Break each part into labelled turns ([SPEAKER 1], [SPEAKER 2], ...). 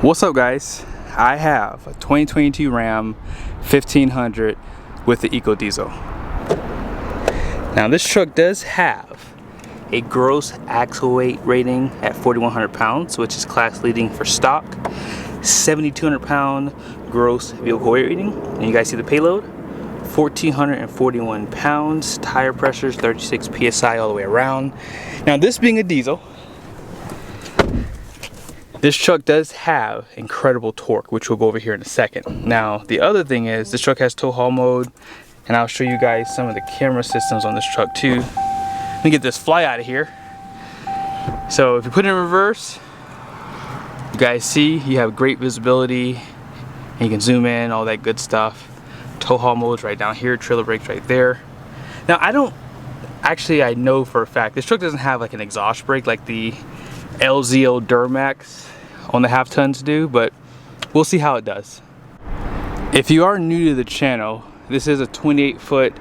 [SPEAKER 1] What's up, guys? I have a 2022 Ram 1500 with the EcoDiesel. Now this truck does have a gross axle weight rating at 4,100 pounds, which is class leading for stock. 7,200 pound gross vehicle weight rating. And you guys see the payload? 1,441 pounds. Tire pressures 36 psi all the way around. Now this being a diesel, this truck does have incredible torque, which we'll go over here in a second. Now, the other thing is this truck has tow haul mode, and I'll show you guys some of the camera systems on this truck too. Let me get this fly out of here. So if you put it in reverse, you guys see you have great visibility, and you can zoom in, all that good stuff. Tow haul mode's right down here, trailer brakes right there. Now, I know for a fact, this truck doesn't have like an exhaust brake like the LZO Duramax on the half tons do, but we'll see how it does. If you are new to the channel, this is a 28-foot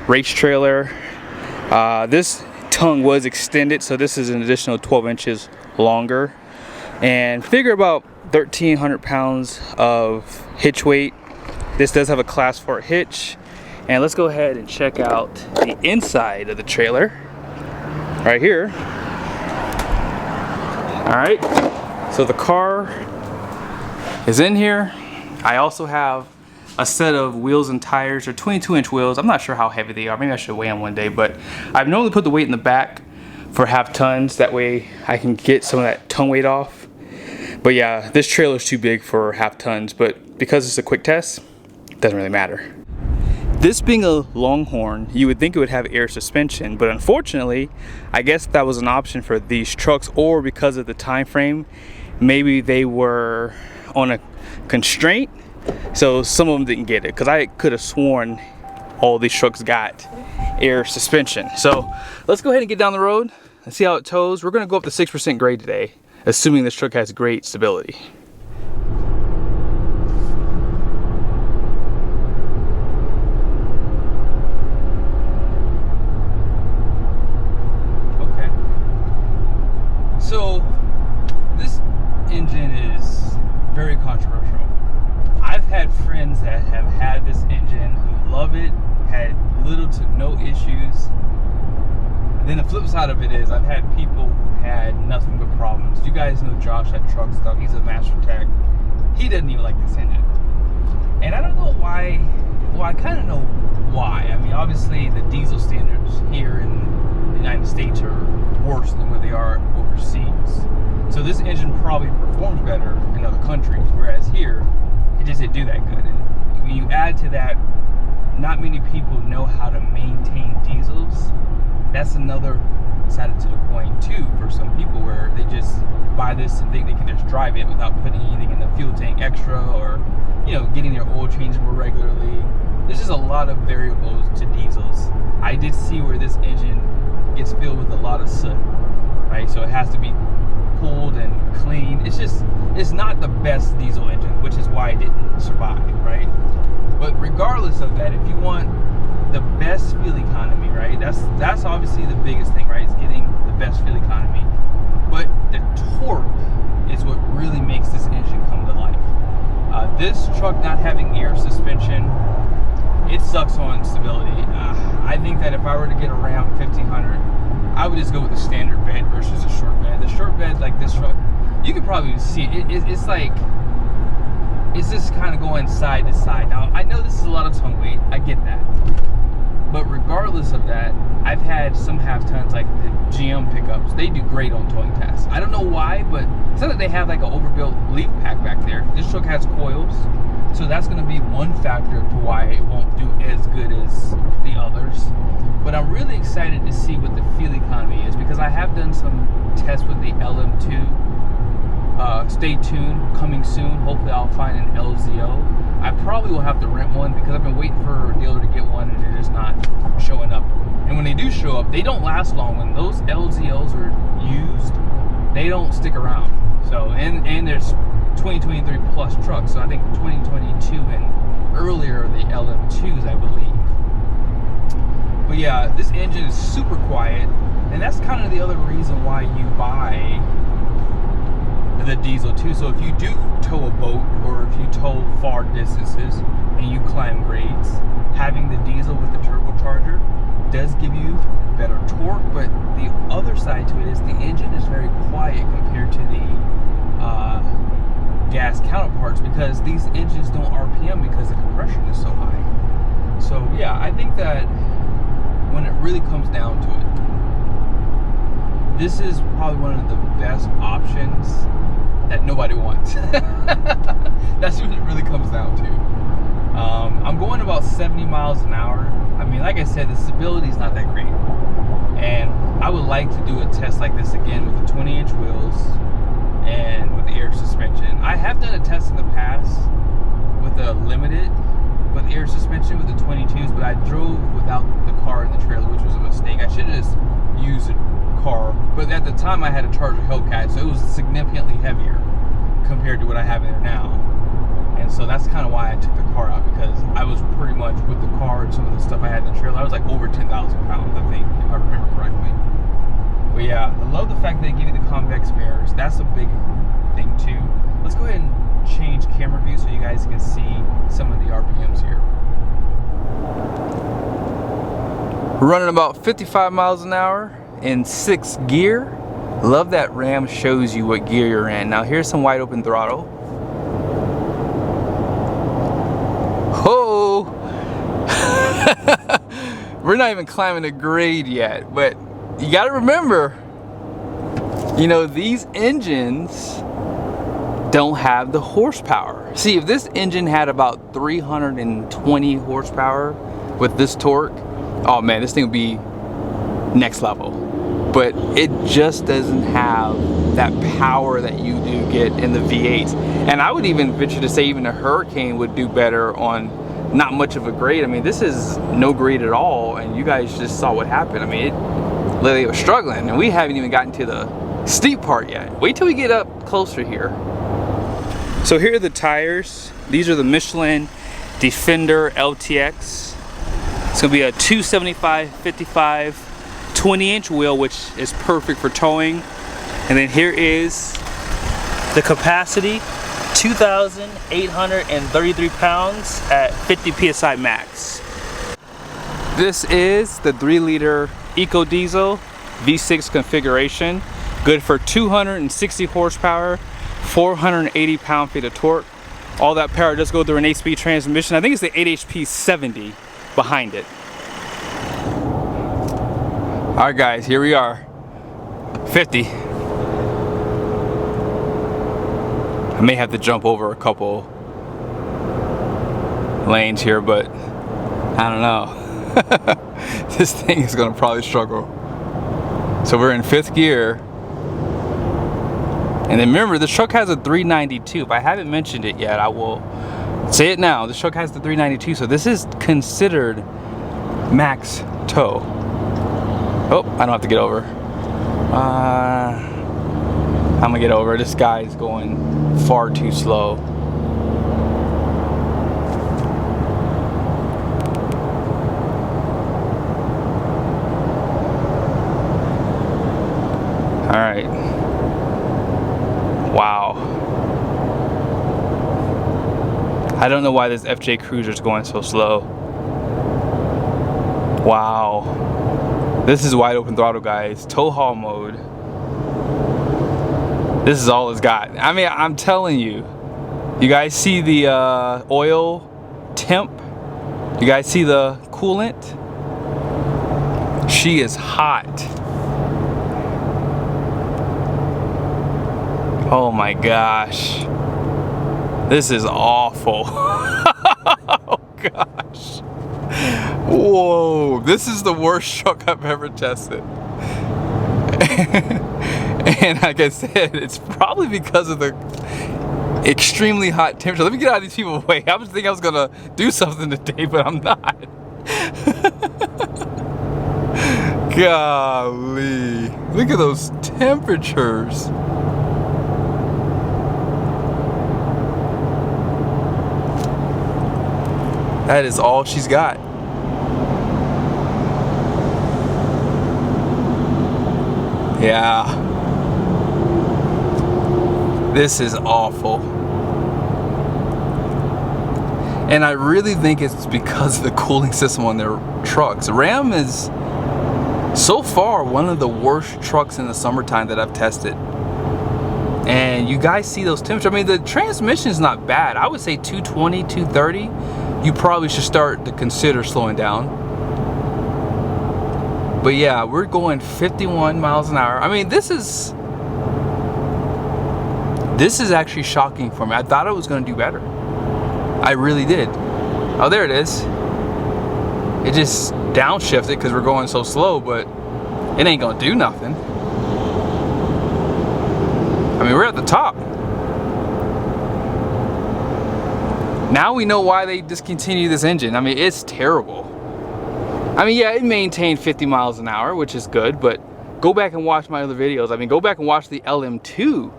[SPEAKER 1] race trailer. This tongue was extended, so this is an additional 12 inches longer, and figure about 1,300 pounds of hitch weight. This does have a class 4 hitch, and let's go ahead and check out the inside of the trailer right here. Alright, so the car is in here. I also have a set of wheels and tires. They're 22-inch wheels. I'm not sure how heavy they are. Maybe I should weigh them one day, but I've normally put the weight in the back for half tons. That way I can get some of that tongue weight off. But yeah, this trailer is too big for half tons, but because it's a quick test, it doesn't really matter. This being a Longhorn, you would think it would have air suspension, but unfortunately, I guess that was an option for these trucks, or because of the time frame, maybe they were on a constraint, so some of them didn't get it, because I could have sworn all these trucks got air suspension. So let's go ahead and get down the road and see how it tows. We're going to go up to 6% grade today, assuming this truck has great stability. So this engine is very controversial. I've had friends that have had this engine who love it, had little to no issues. Then the flip side of it is I've had people who had nothing but problems. You guys know Josh at Truck Stuff. He's a master tech. He doesn't even like this engine. And I don't know why. Well, I kind of know why. I mean, obviously the diesel standards here in the United States are worse than what they are overseas. So this engine probably performs better in other countries, whereas here it just didn't do that good. And when you add to that, not many people know how to maintain diesels. That's another side to the coin too for some people, where they just buy this and think they can just drive it without putting anything in the fuel tank extra, or getting their oil changed more regularly. There's just a lot of variables to diesels. I did see where this engine gets filled with a lot of soot, right? So it has to be pulled and cleaned. It's not the best diesel engine, which is why it didn't survive, right? But regardless of that, if you want the best fuel economy, right? That's obviously the biggest thing, right? Is getting the best fuel economy. But the torque is what really makes this engine come to life. This truck not having air suspension, it sucks on stability. I think that if I were to get a Ram 1500, I would just go with the standard bed versus a short bed. The short bed, like this truck, you could probably see it. It's like, it's just kind of going side to side. Now, I know this is a lot of tongue weight. I get that. But regardless of that, I've had some half tons like the GM pickups. They do great on towing tests. I don't know why, but it's not that they have like an overbuilt leaf pack back there. This truck has coils. So that's going to be one factor to why it won't do as good as the others. But I'm really excited to see what the fuel economy is, because I have done some tests with the LM2. Stay tuned, coming soon. Hopefully I'll find an LZO. I probably will have to rent one, because I've been waiting for a dealer to get one and they're just not showing up. And when they do show up, they don't last long. When those LZOs are used, they don't stick around. So, and there's 2023 plus trucks, so I think 2022 and earlier the LM2s, I believe. But yeah, this engine is super quiet, and that's kind of the other reason why you buy the diesel too. So if you do tow a boat, or if you tow far distances and you climb grades, having the diesel with the turbocharger does give you better torque. But the other side to it is the engine is very quiet compared to the gas counterparts, because these engines don't RPM because the compression is so high. So yeah, I think that when it really comes down to it, this is probably one of the best options that nobody wants. That's what it really comes down to. I'm going about 70 miles an hour. I mean, like I said, the stability is not that great, and I would like to do a test like this again with the 20-inch wheels and with the air suspension. I have done a test in the past with a limited with air suspension with the 22s, but I drove without the car in the trailer, which was a mistake. I should have just used a car, but at the time I had a Charger Hellcat, so it was significantly heavier compared to what I have in there now. And so that's kind of why I took the car out, because I was pretty much with the car and some of the stuff I had in the trailer, I was like over 10,000 pounds, I think, if I remember correctly. But yeah, I love the fact that they give you the convex mirrors. That's a big thing too. Let's go ahead and change camera view so you guys can see some of the RPMs here. We're running about 55 miles an hour in 6th gear. Love that RAM shows you what gear you're in. Now here's some wide open throttle. Ho! We're not even climbing a grade yet, but you got to remember, you know, these engines don't have the horsepower. See, if this engine had about 320 horsepower with this torque, oh man, this thing would be next level. But it just doesn't have that power that you do get in the V8s. And I would even venture to say even a Hurricane would do better on not much of a grade. I mean, this is no grade at all, and you guys just saw what happened. I mean, it literally was struggling, and we haven't even gotten to the steep part yet. Wait till we get up closer here. So here are the tires. These are the Michelin Defender LTX. It's gonna be a 275/55 20-inch wheel, which is perfect for towing. And then here is the capacity, 2,833 pounds at 50 PSI max. This is the 3-liter EcoDiesel V6 configuration, good for 260 horsepower, 480 pound-feet of torque. All that power does go through an 8-speed transmission. I think it's the 8HP 70 behind it. All right, guys, here we are, 50. I may have to jump over a couple lanes here, but I don't know. This thing is gonna probably struggle. So we're in 5th gear. And then remember, this truck has a 392. If I haven't mentioned it yet, I will say it now. This truck has the 392, so this is considered max tow. Oh, I don't have to get over. I'm gonna get over. This guy is going far too slow. All right. Wow. I don't know why this FJ Cruiser is going so slow. Wow. This is wide open throttle, guys. Tow haul mode. This is all it's got. I mean, I'm telling you. You guys see the oil temp? You guys see the coolant? She is hot. Oh my gosh. This is awful. Oh gosh. Whoa, this is the worst truck I've ever tested. And like I said, it's probably because of the extremely hot temperature. Let me get out of these people's way. I was thinking I was gonna do something today, but I'm not. Golly, look at those temperatures. That is all she's got. Yeah. This is awful. And I really think it's because of the cooling system on their trucks. Ram is so far one of the worst trucks in the summertime that I've tested. And you guys see those temperatures. I mean, the transmission is not bad. I would say 220, 230. You probably should start to consider slowing down. But yeah, we're going 51 miles an hour. I mean, this is actually shocking for me. I thought I was going to do better. I really did. Oh, there it is. It just downshifted because we're going so slow, but it ain't going to do nothing. I mean, we're at the top. Now we know why they discontinued this engine. I mean, it's terrible. I mean, yeah, it maintained 50 miles an hour, which is good, but go back and watch my other videos. I mean, go back and watch the LM2,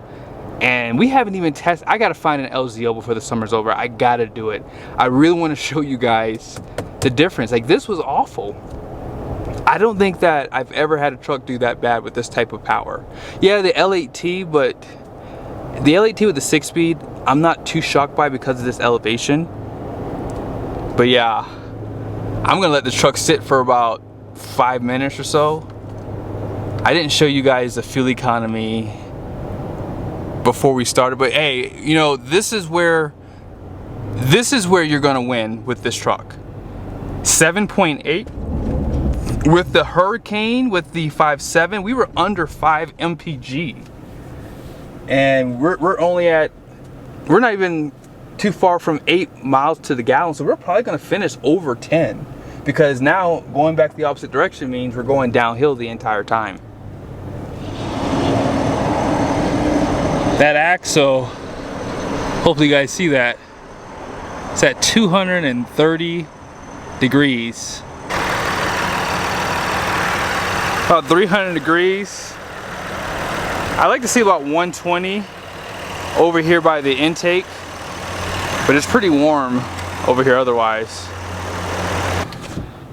[SPEAKER 1] and we haven't even tested. I gotta find an LZO before the summer's over. I gotta do it. I really wanna show you guys the difference. Like, this was awful. I don't think that I've ever had a truck do that bad with this type of power. Yeah, the L8T, but the L8T with the 6-speed, I'm not too shocked by because of this elevation. But yeah, I'm gonna let the truck sit for about 5 minutes or so. I didn't show you guys the fuel economy before we started, but hey, you know, this is where you're gonna win with this truck. 7.8. With the Hurricane, with the 5.7, we were under 5 MPG. And we're only at, we're not even too far from 8 miles to the gallon, so we're probably gonna finish over 10. Because now, going back the opposite direction means we're going downhill the entire time. That axle, hopefully you guys see that, it's at 230 degrees. About 300 degrees. I like to see about 120 over here by the intake, but it's pretty warm over here otherwise.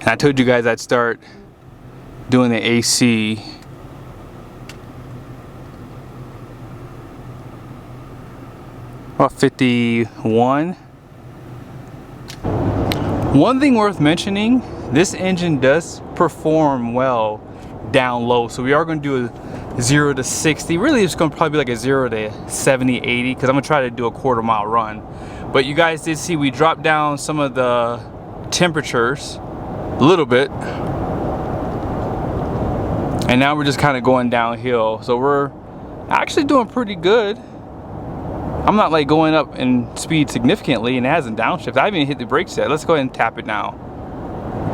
[SPEAKER 1] And I told you guys I'd start doing the AC. About 51. One thing worth mentioning, this engine does perform well down low, so we are going to do a 0 to 60. Really, it's going to probably be like a 0 to 70, 80, because I'm going to try to do a quarter-mile run. But you guys did see we dropped down some of the temperatures a little bit, and now we're just kind of going downhill. So we're actually doing pretty good. I'm not like going up in speed significantly, and it hasn't downshifted. I haven't even hit the brakes yet. Let's go ahead and tap it now.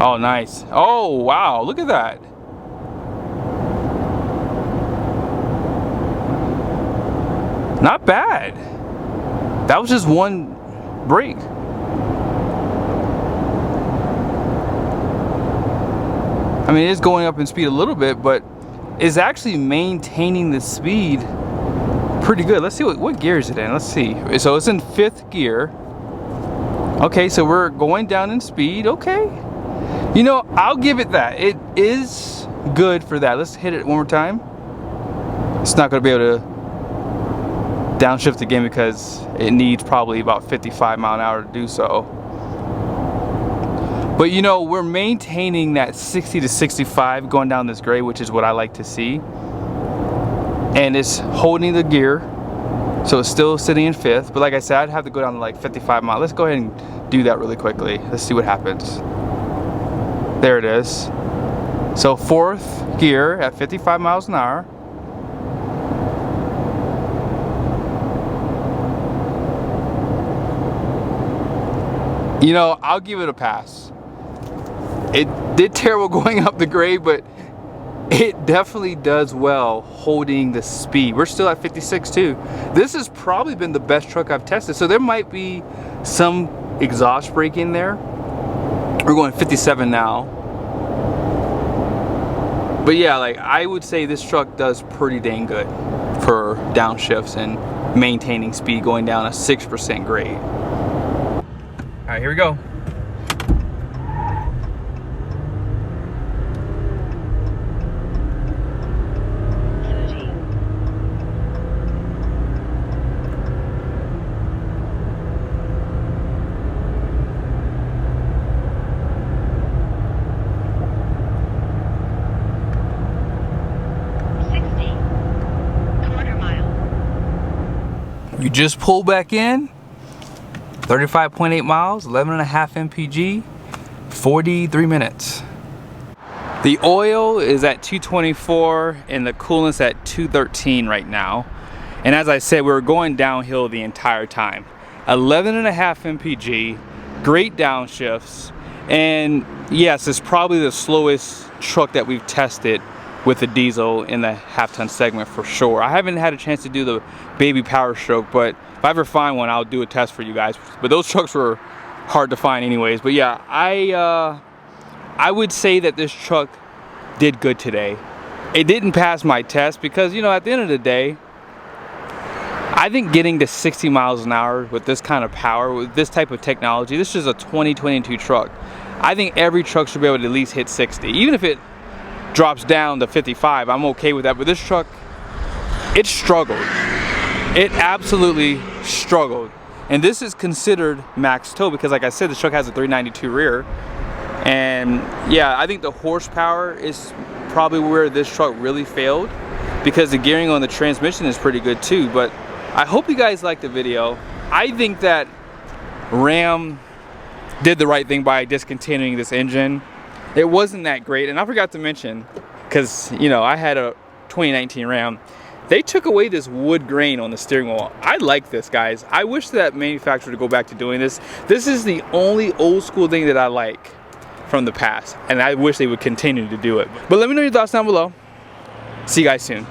[SPEAKER 1] Oh, nice. Oh, wow, look at that. Not bad. That was just one brake. I mean, it's going up in speed a little bit, but it's actually maintaining the speed pretty good. Let's see what gear is it in. Let's see. So it's in 5th gear. Okay, so we're going down in speed. Okay. You know, I'll give it that. It is good for that. Let's hit it one more time. It's not going to be able to downshift again because it needs probably about 55 mile an hour to do so. But you know, we're maintaining that 60 to 65 going down this grade, which is what I like to see. And it's holding the gear, so it's still sitting in 5th. But like I said, I'd have to go down to like 55 miles. Let's go ahead and do that really quickly. Let's see what happens. There it is. So 4th gear at 55 miles an hour. You know, I'll give it a pass. It did terrible going up the grade, but it definitely does well holding the speed. We're still at 56 too. This has probably been the best truck I've tested. So there might be some exhaust brake in there. We're going 57 now. But yeah, like I would say this truck does pretty dang good for downshifts and maintaining speed going down a 6% grade. All right, here we go. You just pull back in, 35.8 miles, 11.5 MPG, 43 minutes. The oil is at 224 and the coolant's at 213 right now. And as I said, we were going downhill the entire time. 11.5 MPG, great downshifts, and yes, it's probably the slowest truck that we've tested with the diesel in the half-ton segment for sure. I haven't had a chance to do the baby Power Stroke, but if I ever find one, I'll do a test for you guys. But those trucks were hard to find anyways. But yeah, I would say that this truck did good today. It didn't pass my test because, you know, at the end of the day, I think getting to 60 miles an hour with this kind of power, with this type of technology, this is a 2022 truck. I think every truck should be able to at least hit 60. Even if it drops down to 55, I'm okay with that. But this truck, it struggled. It absolutely struggled. And this is considered max tow because, like I said, this truck has a 392 rear. And yeah, I think the horsepower is probably where this truck really failed because the gearing on the transmission is pretty good too. But I hope you guys liked the video. I think that Ram did the right thing by discontinuing this engine. It wasn't that great, and I forgot to mention, because you know I had a 2019 Ram, they took away this wood grain on the steering wheel. I like this, guys. I wish that manufacturer to go back to doing this. This is the only old school thing that I like from the past, and I wish they would continue to do it. But let me know your thoughts down below. See you guys soon.